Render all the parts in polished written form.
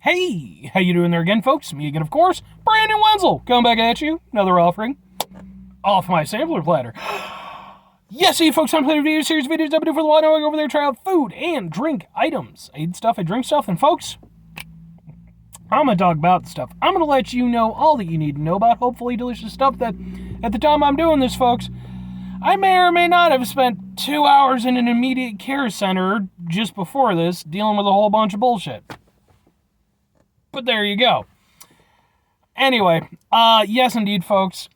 Hey, how you doing there again, folks? Me again, of course, Brandon Wenzel, coming back at you. Another offering off my sampler platter. Yes, you folks, I'm playing video series videos I do for the while. I go over there, try out food and drink items. I eat stuff, I drink stuff, and folks, I'm gonna talk about the stuff. I'm gonna let you know all that you need to know about hopefully delicious stuff that at the time I'm doing this, folks, I may or may not have spent 2 hours in an immediate care center just before this dealing with a whole bunch of bullshit. But there you go. Anyway, yes indeed, folks.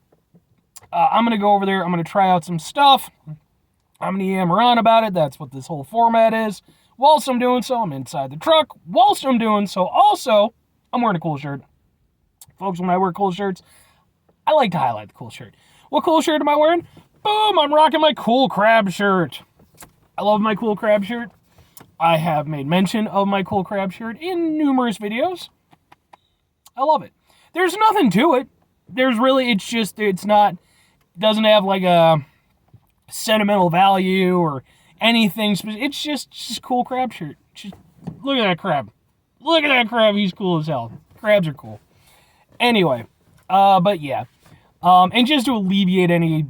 I'm going to go over there. I'm going to try out some stuff. I'm going to yammer on about it. That's what this whole format is. Whilst I'm doing so, I'm inside the truck. Whilst I'm doing so, also, I'm wearing a cool shirt. Folks, when I wear cool shirts, I like to highlight the cool shirt. What cool shirt am I wearing? Boom, I'm rocking my cool crab shirt. I love my cool crab shirt. I have made mention of my cool crab shirt in numerous videos. I love it. There's nothing to it. Doesn't have like a sentimental value or anything. It's just cool crab shirt. Just look at that crab. Look at that crab. He's cool as hell. Crabs are cool. Anyway, but yeah. And just to alleviate any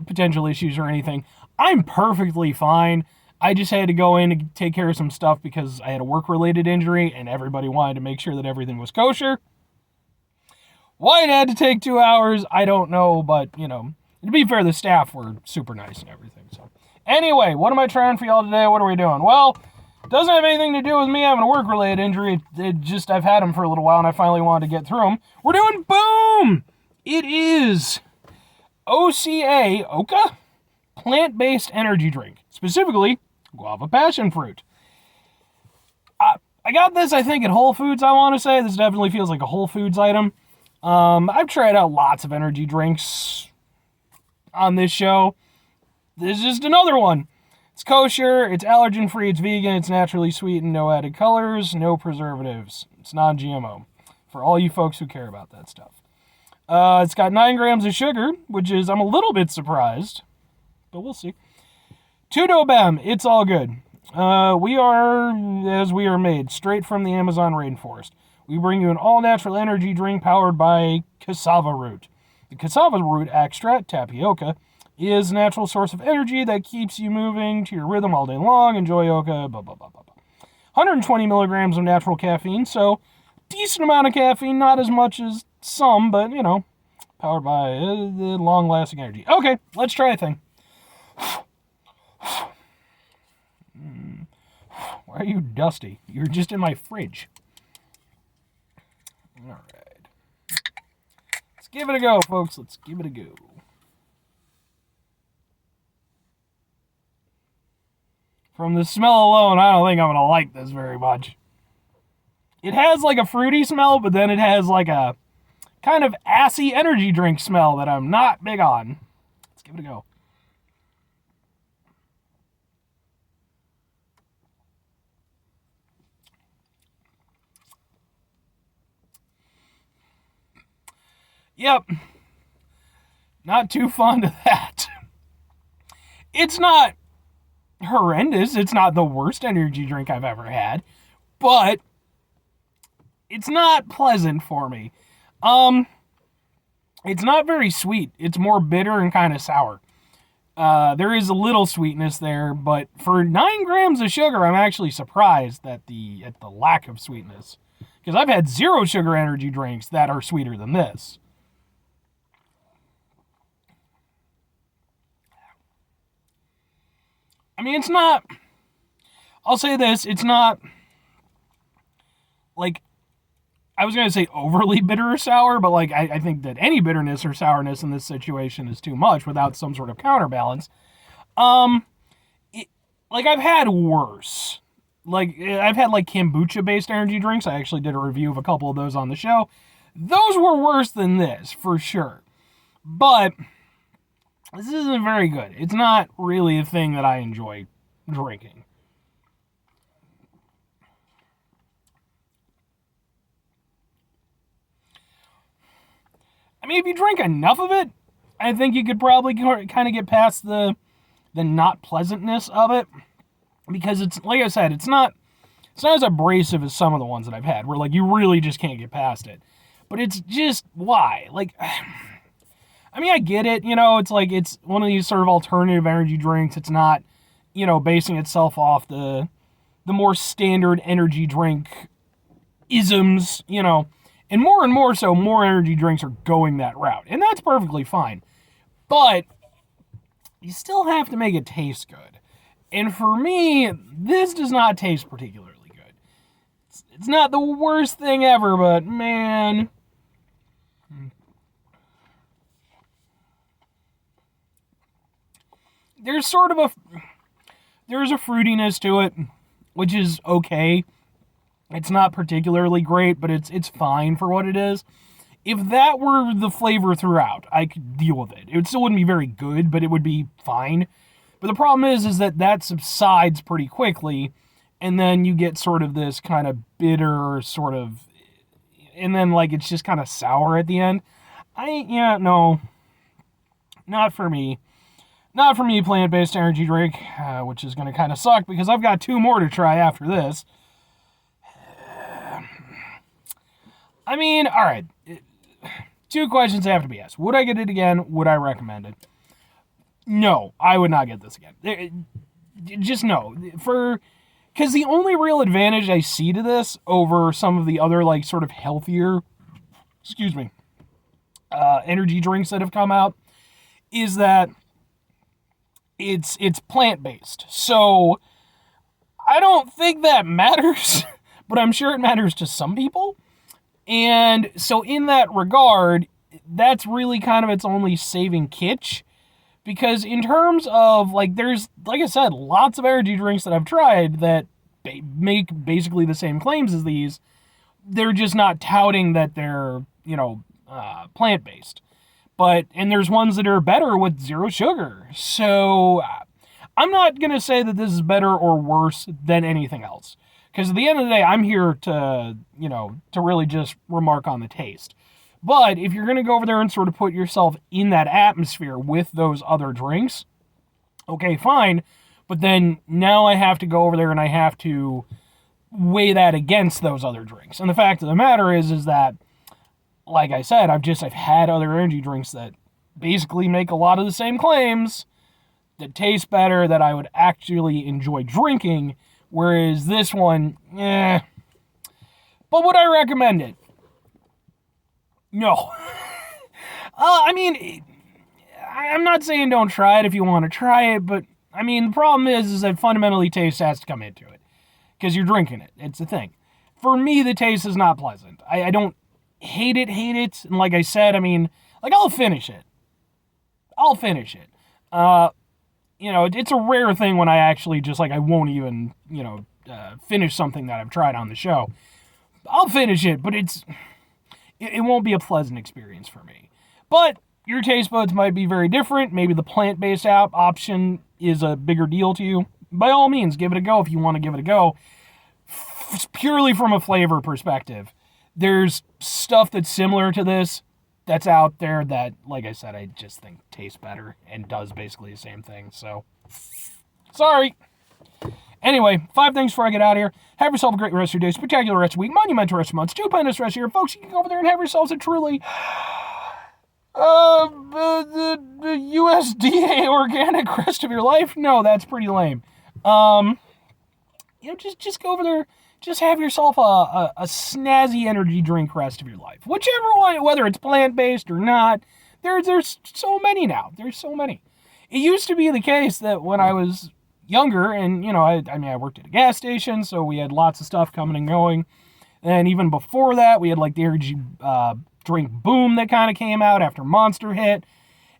potential issues or anything, I'm perfectly fine. I just had to go in and take care of some stuff because I had a work-related injury and everybody wanted to make sure that everything was kosher. Why it had to take 2 hours, I don't know, but, to be fair, the staff were super nice and everything. So, anyway, what am I trying for y'all today? What are we doing? Well, it doesn't have anything to do with me having a work-related injury. I've had them for a little while, and I finally wanted to get through them. We're doing boom! It is Oka plant-based energy drink, specifically Guava passion fruit. I got this, I think, at Whole Foods, I want to say. This definitely feels like a Whole Foods item. I've tried out lots of energy drinks on this show. This is just another one. It's kosher, it's allergen-free, it's vegan, it's naturally sweetened, no added colors, no preservatives. It's non-GMO for all you folks who care about that stuff. It's got 9 grams of sugar, which is, I'm a little bit surprised, but we'll see. Tudo Bem, it's all good. We are as we are made, straight from the Amazon rainforest. We bring you an all-natural energy drink powered by cassava root. The cassava root extract, tapioca, is a natural source of energy that keeps you moving to your rhythm all day long. Enjoy Oka, blah, blah, blah, blah, blah. 120 milligrams of natural caffeine, so decent amount of caffeine, not as much as some, but, powered by long-lasting energy. Okay, let's try a thing. Why are you dusty? You're just in my fridge. All right. Let's give it a go, folks. Let's give it a go. From the smell alone, I don't think I'm going to like this very much. It has like a fruity smell, but then it has like a kind of assy energy drink smell that I'm not big on. Let's give it a go. Yep. Not too fond of that. It's not horrendous. It's not the worst energy drink I've ever had. But it's not pleasant for me. It's not very sweet. It's more bitter and kind of sour. There is a little sweetness there, but for 9 grams of sugar, I'm actually surprised at the lack of sweetness. Because I've had 0 sugar energy drinks that are sweeter than this. I mean, it's not, I'll say this, it's not, like, I was going to say overly bitter or sour, but, like, I think that any bitterness or sourness in this situation is too much without some sort of counterbalance. I've had worse. Like, I've had, like, kombucha-based energy drinks. I actually did a review of a couple of those on the show. Those were worse than this, for sure. But this isn't very good. It's not really a thing that I enjoy drinking. I mean, if you drink enough of it, I think you could probably kind of get past the not pleasantness of it. Because it's, like I said, it's not It's not as abrasive as some of the ones that I've had, where, like, you really just can't get past it. But it's just, why? Like, I mean, I get it, you know, it's like, it's one of these sort of alternative energy drinks. It's not, you know, basing itself off the more standard energy drink isms, you know, and more so, more energy drinks are going that route, and that's perfectly fine. But you still have to make it taste good. And for me, this does not taste particularly good. It's not the worst thing ever, but man. There's sort of there's a fruitiness to it, which is okay. It's not particularly great, but it's fine for what it is. If that were the flavor throughout, I could deal with it. It still wouldn't be very good, but it would be fine. But the problem is that subsides pretty quickly, and then you get sort of this kind of bitter sort of, and then, like, it's just kind of sour at the end. No, not for me. Not for me, plant-based energy drink, which is going to kind of suck because I've got 2 more to try after this. I mean, all right. 2 questions have to be asked. Would I get it again? Would I recommend it? No, I would not get this again. Just no. Because the only real advantage I see to this over some of the other, like, sort of healthier, energy drinks that have come out is that it's plant-based. So I don't think that matters, but I'm sure it matters to some people. And so in that regard, that's really kind of its only saving kitch. Because in terms of, like, there's, like I said, lots of energy drinks that I've tried that make basically the same claims as these. They're just not touting that they're, you know, plant-based. And there's ones that are better with 0 sugar. So I'm not going to say that this is better or worse than anything else. Because at the end of the day, I'm here to, you know, to really just remark on the taste. But if you're going to go over there and sort of put yourself in that atmosphere with those other drinks, okay, fine. But then now I have to go over there and I have to weigh that against those other drinks. And the fact of the matter is that, like I said, I've had other energy drinks that basically make a lot of the same claims, that taste better, that I would actually enjoy drinking, whereas this one, But would I recommend it? No. I mean, I'm not saying don't try it if you want to try it, but, I mean, the problem is that fundamentally taste has to come into it. Because you're drinking it. It's the thing. For me, the taste is not pleasant. I don't hate it. And like I said, I mean, like, I'll finish it. You know, it's a rare thing when I actually just, like, I won't even, you know, finish something that I've tried on the show. I'll finish it, but it won't be a pleasant experience for me. But your taste buds might be very different. Maybe the plant-based option is a bigger deal to you. By all means, give it a go if you want to give it a go. Purely from a flavor perspective, there's stuff that's similar to this that's out there that, like I said, I just think tastes better and does basically the same thing. So, sorry. Anyway, 5 things before I get out of here. Have yourself a great rest of your day, spectacular rest of your week, monumental rest of your month, stupendous rest of your year. Folks, you can go over there and have yourselves a truly the USDA organic rest of your life. No, that's pretty lame. You know, just go over there, just have yourself a snazzy energy drink rest of your life. Whichever one, whether it's plant-based or not, there's so many now. There's so many. It used to be the case that when I was younger, and, you know, I worked at a gas station, so we had lots of stuff coming and going. And even before that, we had, like, the energy drink boom that kind of came out after Monster hit.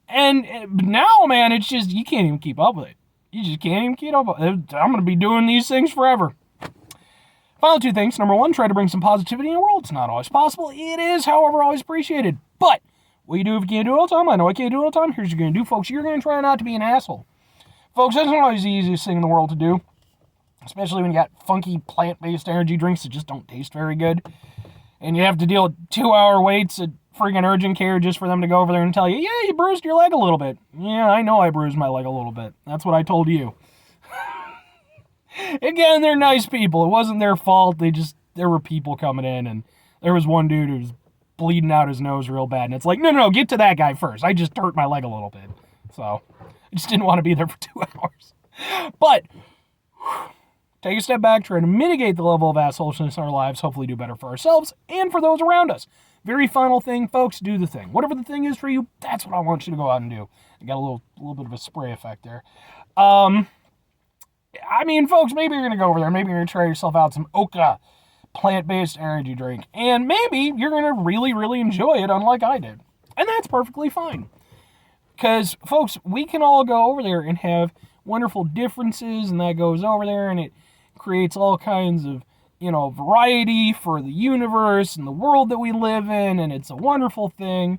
And now, man, it's just, you can't even keep up with it. You just can't even keep up with it. I'm going to be doing these things forever. Final 2 things. Number 1, try to bring some positivity in the world. It's not always possible. It is, however, always appreciated. But what you do if you can't do it all the time, I know I can't do it all the time. Here's what you're going to do, folks. You're going to try not to be an asshole. Folks, that's not always the easiest thing in the world to do. Especially when you got funky plant-based energy drinks that just don't taste very good. And you have to deal with 2-hour waits at freaking urgent care just for them to go over there and tell you, yeah, you bruised your leg a little bit. Yeah, I know I bruised my leg a little bit. That's what I told you. Again, they're nice people. It wasn't their fault. There were people coming in, and there was one dude who was bleeding out his nose real bad. And it's like, no, get to that guy first. I just hurt my leg a little bit. So I just didn't want to be there for 2 hours. But take a step back, try to mitigate the level of assholeness in our lives, hopefully do better for ourselves and for those around us. Very final thing, folks, do the thing. Whatever the thing is for you, that's what I want you to go out and do. I got a little bit of a spray effect there. I mean, folks, maybe you're going to go over there. Maybe you're going to try yourself out some Oka plant-based energy drink. And maybe you're going to really, really enjoy it, unlike I did. And that's perfectly fine. Because, folks, we can all go over there and have wonderful differences, and that goes over there, and it creates all kinds of, variety for the universe and the world that we live in, and it's a wonderful thing.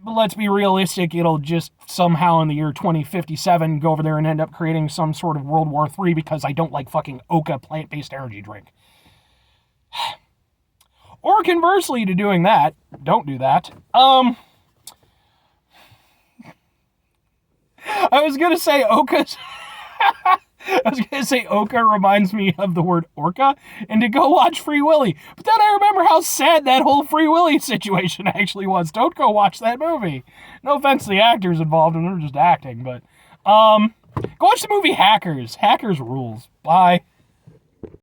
But let's be realistic, it'll just somehow in the year 2057 go over there and end up creating some sort of World War III because I don't like fucking Oka plant-based energy drink. Or conversely to doing that, don't do that. I was going to say Oka's... I was going to say Oka reminds me of the word orca, and to go watch Free Willy. But then I remember how sad that whole Free Willy situation actually was. Don't go watch that movie. No offense to the actors involved, and they're just acting, but go watch the movie Hackers. Hackers rules. Bye.